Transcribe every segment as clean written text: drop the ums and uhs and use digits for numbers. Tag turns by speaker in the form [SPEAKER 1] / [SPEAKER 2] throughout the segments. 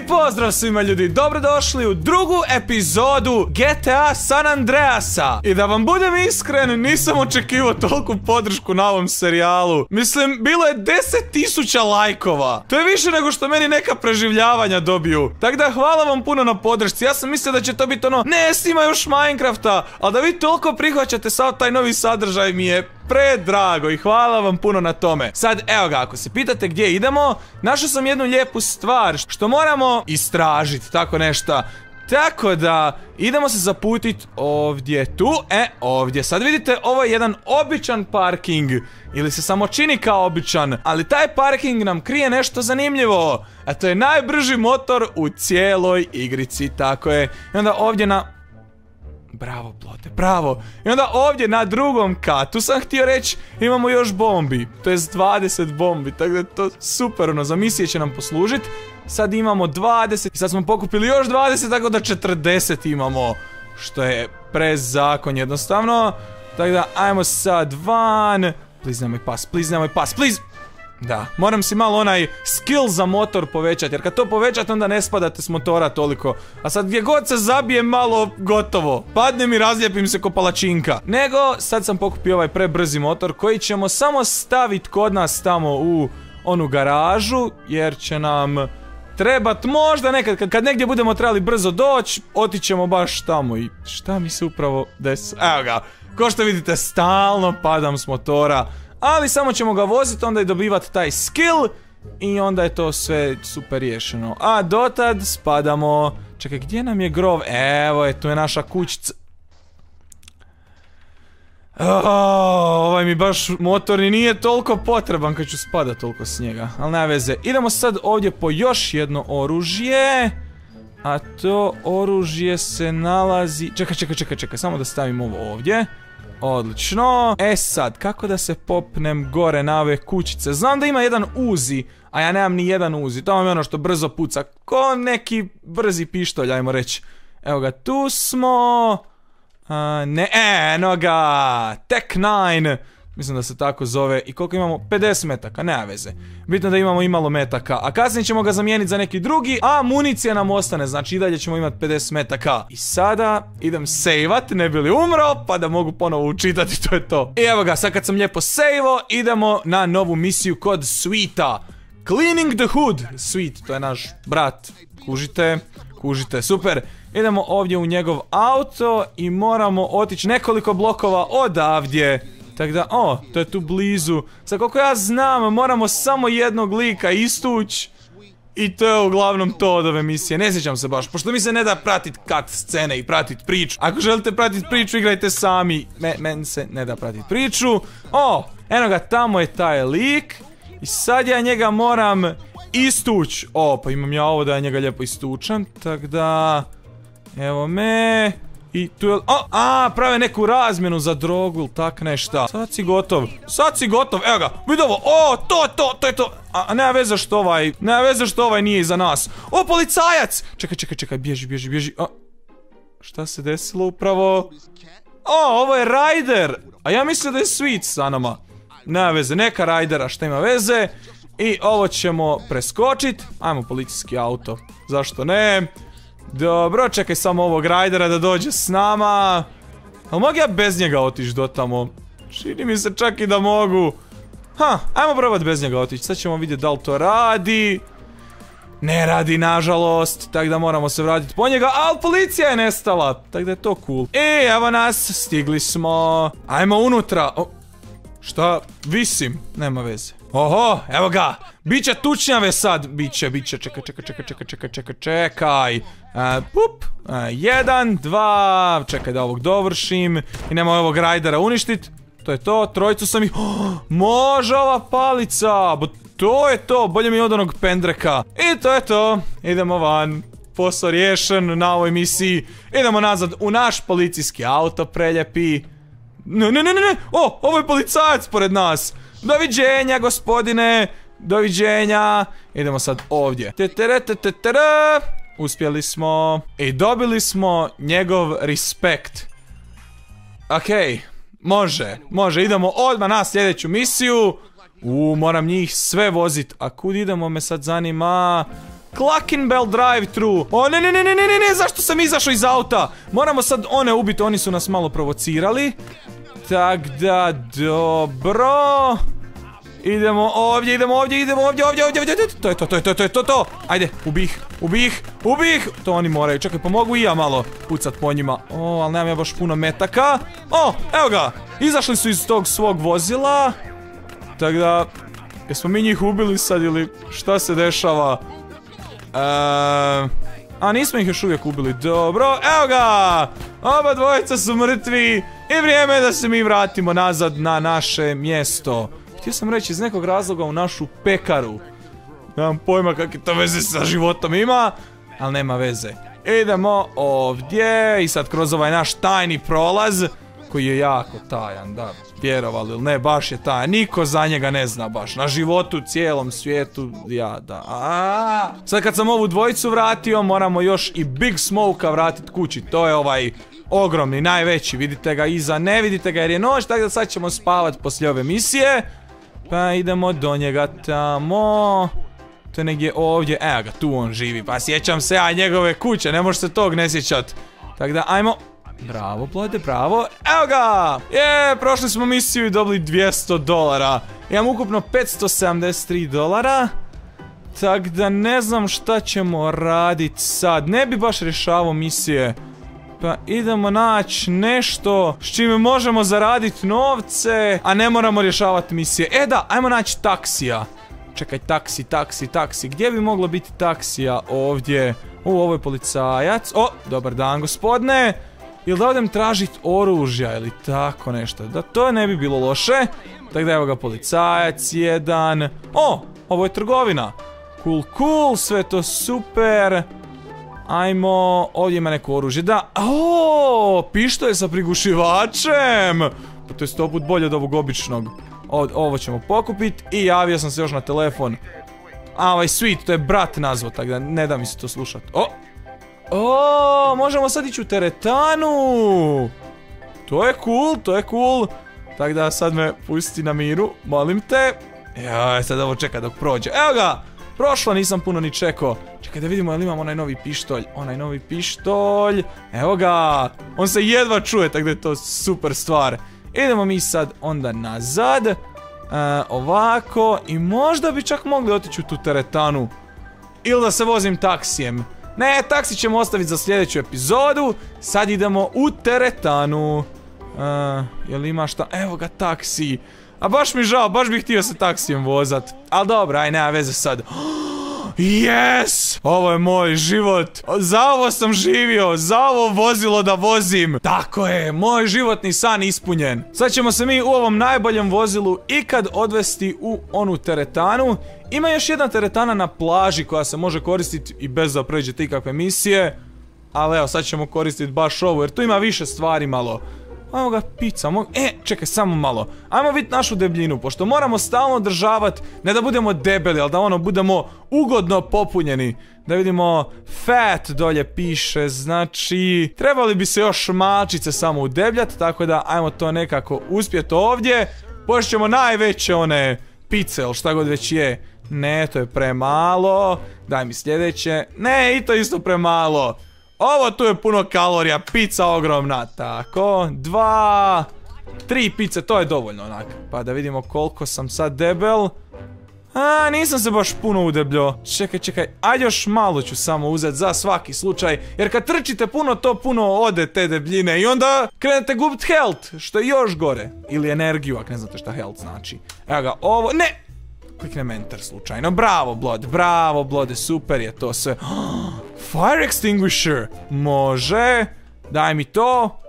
[SPEAKER 1] I pozdrav svima ljudi, dobrodošli u drugu epizodu GTA San Andreasa. I da vam budem iskren, nisam očekivao toliku podršku na ovom serijalu. Mislim, bilo je 10.000 lajkova. To je više nego što meni neka preživljavanja dobiju. Tako da hvala vam puno na podršci. Ja sam mislio da će to biti ono, ne, snima još Minecrafta. Ali da vi toliko prihvaćate sav taj novi sadržaj mi je predrago i hvala vam puno na tome. Sad, evo ga, ako se pitate gdje idemo, našao sam jednu lijepu stvar što moramo istražiti, tako nešto. Tako da, idemo se zaputit ovdje, tu, ovdje. Sad vidite, ovo je jedan običan parking. Ili se samo čini kao običan, ali taj parking nam krije nešto zanimljivo. A to je najbrži motor u cijeloj igrici, tako je. I onda ovdje na... Bravo, Plote, bravo. I onda ovdje na drugom katu sam htio reći, imamo još bombi. To je 20 bombi, tako da je to super, ono, za misije će nam poslužiti. Sad imamo 20 i sad smo pokupili još 20, tako da 40 imamo. Što je prezakon jednostavno. Tako da, ajmo sad van. Please nemoj pas, please nemoj pas, please. Da, moram si malo onaj skill za motor povećati, jer kad to povećate onda ne spadate s motora toliko. A sad gdje god se zabije malo, gotovo. Padnem i razlijepim se ko palačinka. Nego, sad sam pokupio ovaj prebrzi motor koji ćemo samo staviti kod nas tamo u onu garažu, jer će nam trebat možda nekad, kad negdje budemo trebali brzo doći, otićemo baš tamo. I šta mi se upravo desi? Evo ga, ko što vidite, stalno padam s motora. Ali samo ćemo ga voziti, onda i dobivati taj skill. I onda je to sve super riješeno. A dotad spadamo... Čekaj, gdje nam je grov? Evo je, tu je naša kućica. Ovaj mi baš motor i nije toliko potreban kad ću spadat toliko s njega. Ali nema veze. Idemo sad ovdje po još jedno oružje. A to oružje se nalazi... Čekaj, samo da stavim ovo ovdje. Odlično. E sad, kako da se popnem gore na ove kućice? Znam da ima jedan uzi, a ja nemam ni jedan uzi. To vam je ono što brzo puca. Ko neki brzi pištolj, ajmo reći. Evo ga, tu smo. Eno ga. Tech 9. Mislim da se tako zove. I koliko imamo? 50 metaka, nema veze. Bitno da imamo i malo metaka. A kasnije ćemo ga zamijeniti za neki drugi. A municija nam ostane, znači i dalje ćemo imati 50 metaka. I sada idem sejvat, ne bi li umro, pa da mogu ponovo učitati, to je to. I evo ga, sad kad sam lijepo sejvo, idemo na novu misiju kod Sweeta. Cleaning the hood. Sweet, to je naš brat. Kužite, super. Idemo ovdje u njegov auto i moramo otići nekoliko blokova odavdje. Tako da, to je tu blizu. Sad koliko ja znam, moramo samo jednog lika istući. I to je uglavnom to od ove misije. Ne sjećam se baš, pošto mi se ne da pratit cut scene i pratit priču. Ako želite pratit priču, igrajte sami. Meni se ne da pratit priču. Eno ga, tamo je taj lik. I sad ja njega moram istući. Pa imam ja ovo da ja njega lijepo istučem. Tako da... Evo me... I tu je... prave neku razmjenu za drogu ili tak nešta. Sad si gotov, evo ga, vidi ovo, to je to. A nema veze što ovaj nije iza nas. Policajac! Čekaj, bježi. Šta se desilo upravo? Ovo je Ryder! A ja mislim da je Sweet sa nama. Nema veze, neka Rydera, šta ima veze. I ovo ćemo preskočit. Ajmo policijski auto, zašto ne? Dobro, čekaj samo ovog Rydera da dođe s nama. Ali mogu ja bez njega otići do tamo? Čini mi se čak i da mogu. Ajmo probat bez njega otići. Sad ćemo vidjeti da li to radi. Ne radi, nažalost. Tako da moramo se vratiti po njega. Ali policija je nestala. Tako da je to cool. Evo nas, stigli smo. Ajmo unutra. Šta? Visim. Nema veze. Oho, evo ga. Biće tučnjave sad. Biće. Čekaj. Pup. 1, 2. Čekaj da ovog dovršim. I nema ovog Rydera uništit. To je to. Trojicu sam ih... Može ova palica. To je to. Bolje mi od onog pendreka. I to je to. Idemo van. Posao riješen na ovoj misiji. Idemo nazad u naš policijski auto preljepi. Ne. Ovo je policajac pored nas. Doviđenja, gospodine. Doviđenja. Idemo sad ovdje. Uspjeli smo. I dobili smo njegov respekt. Okej. Može. Idemo odmah na sljedeću misiju. Moram njih sve vozit. A kud idemo me sad zanima. Clerkenwell drive-thru. O, ne, zašto sam izašao iz auta? Moramo sad one ubiti, oni su nas malo provocirali. Tak da, dobro. Idemo ovdje. To je to. Ajde, ubih. To oni moraju. Čekaj, pomogu i ja malo pucat po njima. O, ali nemam ja baš puno metaka. O, evo ga. Izašli su iz tog svog vozila. Tak da, jesmo mi njih ubili sad ili šta se dešava? A nismo ih još uvijek ubili. Dobro, evo ga. Oba dvojica su mrtvi. I vrijeme je da se mi vratimo nazad na naše mjesto. Htio sam reći iz nekog razloga u našu pekaru. Nemam pojma kakve to veze sa životom ima, ali nema veze. Idemo ovdje i sad kroz ovaj naš tajni prolaz, koji je jako tajan, da, vjerovali ili ne, baš je tajan. Niko za njega ne zna baš, na životu, cijelom svijetu, ja da. Sad kad sam ovu dvojicu vratio, moramo još i Big Smoke-a vratit kući, to je ovaj ogromni, najveći, vidite ga iza, ne vidite ga jer je noć, tako da sad ćemo spavat poslije ove misije. Pa idemo do njega tamo. To je negdje ovdje, evo ga, tu on živi, pa sjećam se ja njegove kuće, ne može se tog ne sjećat. Tako da, ajmo. Bravo, Blode, bravo. Evo ga! Prošli smo misiju i dobili $200. Imam ukupno $573. Tak da ne znam šta ćemo radit sad. Ne bi baš rješavao misije. Pa idemo naći nešto s čime možemo zaraditi novce, a ne moramo rješavati misije. Da, ajmo naći taksija. Čekaj, taksi. Gdje bi moglo biti taksija ovdje? Ovo je policajac. O, dobar dan, gospodine. Ili da odem tražiti oružja ili tako nešto. Da, to ne bi bilo loše. Tako da evo ga policajac jedan. O, ovo je trgovina. Cool, sve to super. Ajmo, ovdje ima neko oružje, da. O, pištolj sa prigušivačem. Pa to je 100 put bolje od ovog običnog. Ovo ćemo pokupiti i javio sam se još na telefon. A ovaj Sweet, to je brat nazvao, tako da ne da mi se to slušat. O, možemo sad ići u teretanu. To je cool. Tako da sad me pusti na miru, molim te. Joj, sad ovo čeka dok prođe. Evo ga! Prošlo, nisam puno ni čekao. Čekaj da vidimo jel imam onaj novi pištolj. Evo ga. On se jedva čuje, tako da je to super stvar. Idemo mi sad onda nazad. Ovako. I možda bi čak mogli otići u tu teretanu. Ili da se vozim taksijem. Ne, taksi ćemo ostaviti za sljedeću epizodu. Sad idemo u teretanu. Jel ima šta? Evo ga taksi. A baš mi žao, baš bih htio se taksijem vozat. Ali dobro, aj nema veze sad. Yes! Ovo je moj život. Za ovo sam živio, za ovo vozilo da vozim. Tako je, moj životni san ispunjen. Sad ćemo se mi u ovom najboljem vozilu ikad odvesti u onu teretanu. Ima još jedna teretana na plaži koja se može koristiti i bez da pređete ikakve misije. Ali evo, sad ćemo koristiti baš ovo jer tu ima više stvari malo. Ajmo ga pizza, čekaj samo malo. Ajmo vidjeti našu debljinu, pošto moramo stalno održavati, ne da budemo debeli, ali da budemo ugodno popunjeni. Da vidimo, fat dolje piše, znači, trebali bi se još malčice samo udebljati, tako da ajmo to nekako uspjeti ovdje. Pošto ćemo najveće one pice, ili šta god već je. Ne, to je premalo. Daj mi sljedeće. Ne, i to isto premalo. Ovo tu je puno kalorija, pizza ogromna, tako, 2, 3 pice, to je dovoljno onak. Pa da vidimo koliko sam sad debel. Nisam se baš puno udebljio. Čekaj, ajde još malo ću samo uzeti za svaki slučaj. Jer kad trčite puno, to puno ode te debljine i onda krenete gubit health, što je još gore. Ili energiju, ako ne znate šta health znači. Evo ga, ovo, ne! Kliknem enter slučajno, bravo Blode, super je to sve. Fire extinguisher, može, daj mi to.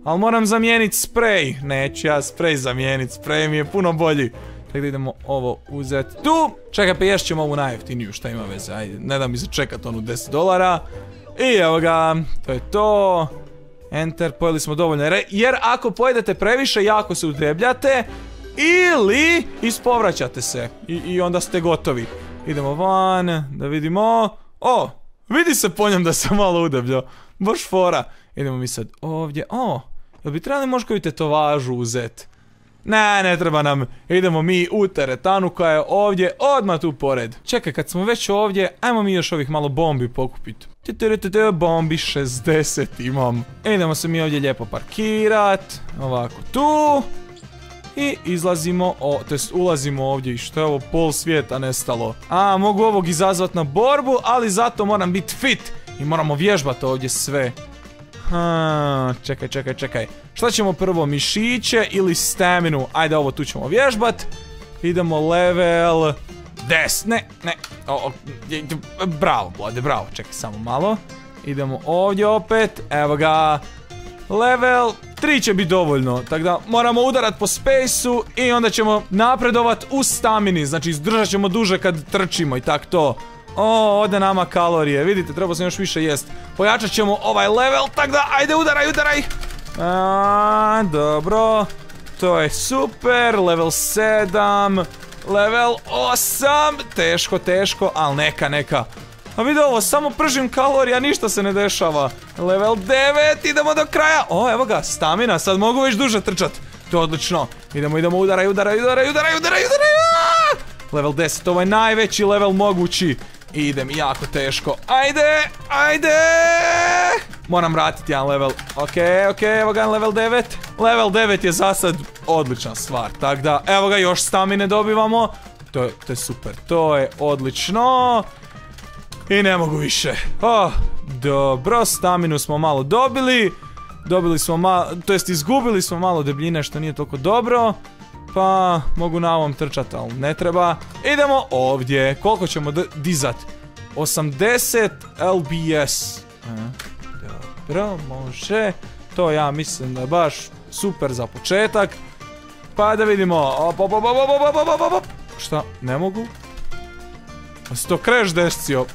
[SPEAKER 1] Ali moram zamijeniti sprej. Neću ja sprej zamijeniti, sprej mi je puno bolji. Tako da idemo ovo uzeti tu. Čekaj, pa još ćemo ovu najjeftiniju, šta ima veze, ajde, ne da mi se čekat onu $10. I evo ga, to je to. Enter, pojeli smo dovoljno, jer ako pojedete previše, jako se udebljate. Ili ispovraćate se i onda ste gotovi. Idemo van, da vidimo. O, vidi se po njem da sam malo udebljao. Baš fora. Idemo mi sad ovdje. O, jel bi trebali možda koju tetovažu uzet? Ne treba nam. Idemo mi u teretanu koja je ovdje odmah tu pored. Čekaj, kad smo već ovdje, ajmo mi još ovih malo bombi pokupiti. Bombi 60 imam. Idemo se mi ovdje lijepo parkirat. Ovako tu. I izlazimo, to jest ulazimo ovdje i što je ovo, pol svijeta nestalo. A, mogu ovog izazvat na borbu, ali zato moram biti fit. I moramo vježbati ovdje sve. Čekaj. Šta ćemo prvo, mišiće ili staminu? Ajde, ovo tu ćemo vježbat. Idemo level 10, ne. Bravo, Blade, bravo. Čekaj, samo malo. Idemo ovdje opet, evo ga. Level 3 će biti dovoljno, tako da moramo udarat po spaceu i onda ćemo napredovat u stamini, znači izdržat ćemo duže kad trčimo i tak to. Ode nama kalorije, vidite, treba sam još više jest. Pojačat ćemo ovaj level, tako da, ajde, udaraj. Dobro, to je super, level 7, level 8, teško, ali neka. A vidi ovo, samo pržim kalorija, ništa se ne dešava. Level 9, idemo do kraja. Evo ga, stamina, sad mogu već duže trčat. To je odlično. Idemo, udaraj. Level 10, ovo je najveći level mogući. I idem jako teško. Ajde. Moram vratiti jedan level. Ok, evo ga level 9. Level 9 je za sad odlična stvar. Tako da, evo ga, još stamine dobivamo. To je super, to je odlično. I ne mogu više. Dobro, staminu smo malo dobili. Izgubili smo malo debljine, što nije toliko dobro. Pa, mogu na ovom trčati, ali ne treba. Idemo ovdje. Koliko ćemo dizat? 80 lbs. Dobro, može. To ja mislim da je baš super za početak. Pa da vidimo. Šta? Ne mogu? Pa si to crash descio.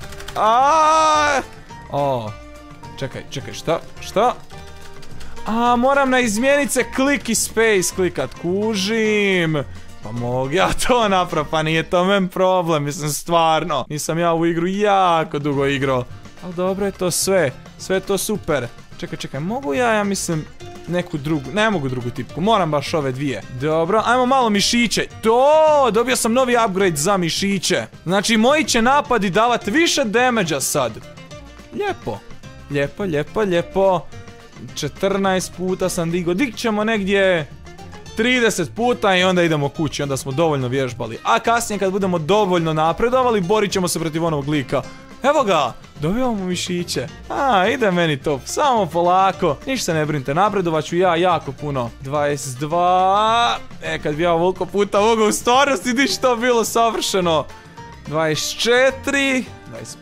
[SPEAKER 1] Čekaj, šta? Moram na izmjenice klik i space klikat, kužim. Pa mogu ja to napraviti, pa nije to men problem, mislim stvarno. Nisam ja u igru jako dugo igrao. Ali dobro je to sve je to super. Čekaj, mogu ja mislim neku drugu, ne mogu drugu tipku, moram baš ove dvije. Dobro, ajmo malo mišiće. Dobio sam novi upgrade za mišiće. Znači, moji će napadi davati više damage-a sad. Lijepo. 14 puta sam dig ćemo negdje 30 puta i onda idemo kući, onda smo dovoljno vježbali. A kasnije kad budemo dovoljno napredovali, borit ćemo se protiv onog lika. Evo ga, dobivamo mišiće. Ide meni to, samo polako. Ništa se ne brinite, napredovat ću ja jako puno. 22, kad bi ja ovoliko puta mogao u stvarnosti, di što bilo savršeno. 24,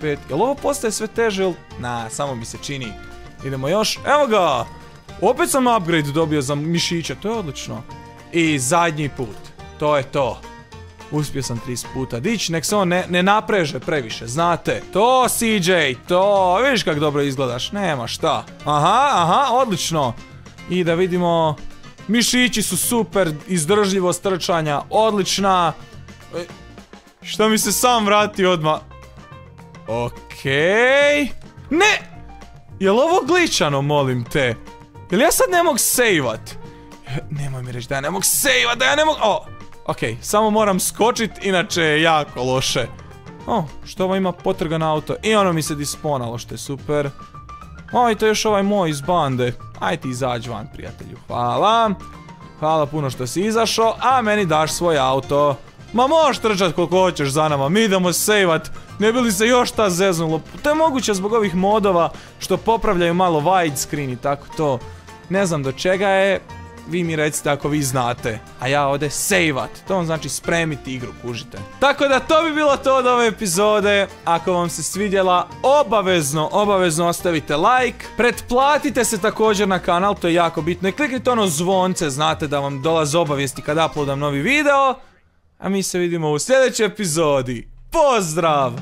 [SPEAKER 1] 25, jel ovo postaje sve teže? Samo mi se čini. Idemo još, evo ga. Opet sam upgrade dobio za mišiće, to je odlično. I zadnji put, to je to. Uspio sam 30 puta dići, nek se on ne napreže previše, znate. To, CJ, to, vidiš kak dobro izgledaš, nema šta. Aha, odlično. I da vidimo, mišići su super, izdržljivost trčanja, odlična. Što mi se sam vrati odmah. Okej. Ne! Jel ovo gličano, molim te? Jel ja sad ne mogu sejvat? Nemoj mi reći da ja ne mogu sejvat, da ja ne mogu... Okej, samo moram skočit, inače je jako loše. Što ovo ima potrgan auto? I ono mi se disponalo, što je super. I to je još ovaj moj iz bande. Aj ti izađi van, prijatelju. Hvala. Hvala puno što si izašao, a meni daš svoj auto. Ma možeš trčat koliko hoćeš za nama, mi idemo sejvat. Ne bi li se još ta zeznulo? To je moguće zbog ovih modova što popravljaju malo widescreen i tako to. Ne znam do čega je, vi mi recite ako vi znate. A ja ovdje sejvat, to vam znači spremiti igru, kužite. Tako da to bi bilo to od ove epizode. Ako vam se svidjela, obavezno ostavite like. Pretplatite se također na kanal, to je jako bitno. I kliknite ono zvonce, znate da vam dolaze obavijesti kad uploadam novi video. A mi se vidimo u sljedećoj epizodi. Pozdrav!